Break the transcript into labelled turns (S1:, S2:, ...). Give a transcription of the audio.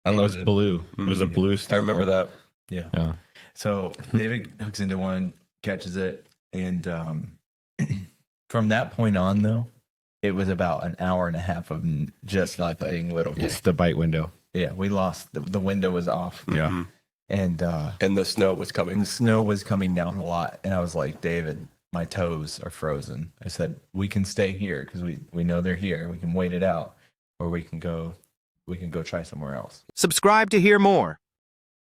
S1: I don't know. It was blue. It was a blue.
S2: I remember that.
S3: Yeah. So David hooks into one, catches it, and from that point on, though, it was about an hour and a half of just not playing little fish.
S1: It's the bite window.
S3: Yeah, we lost. The window was off.
S1: Yeah.
S3: And
S2: the snow was coming.
S3: the snow was coming down a lot. And I was like, David, my toes are frozen. I said, we can stay here because we know they're here. We can wait it out, or we can go try somewhere else.
S4: Subscribe to hear more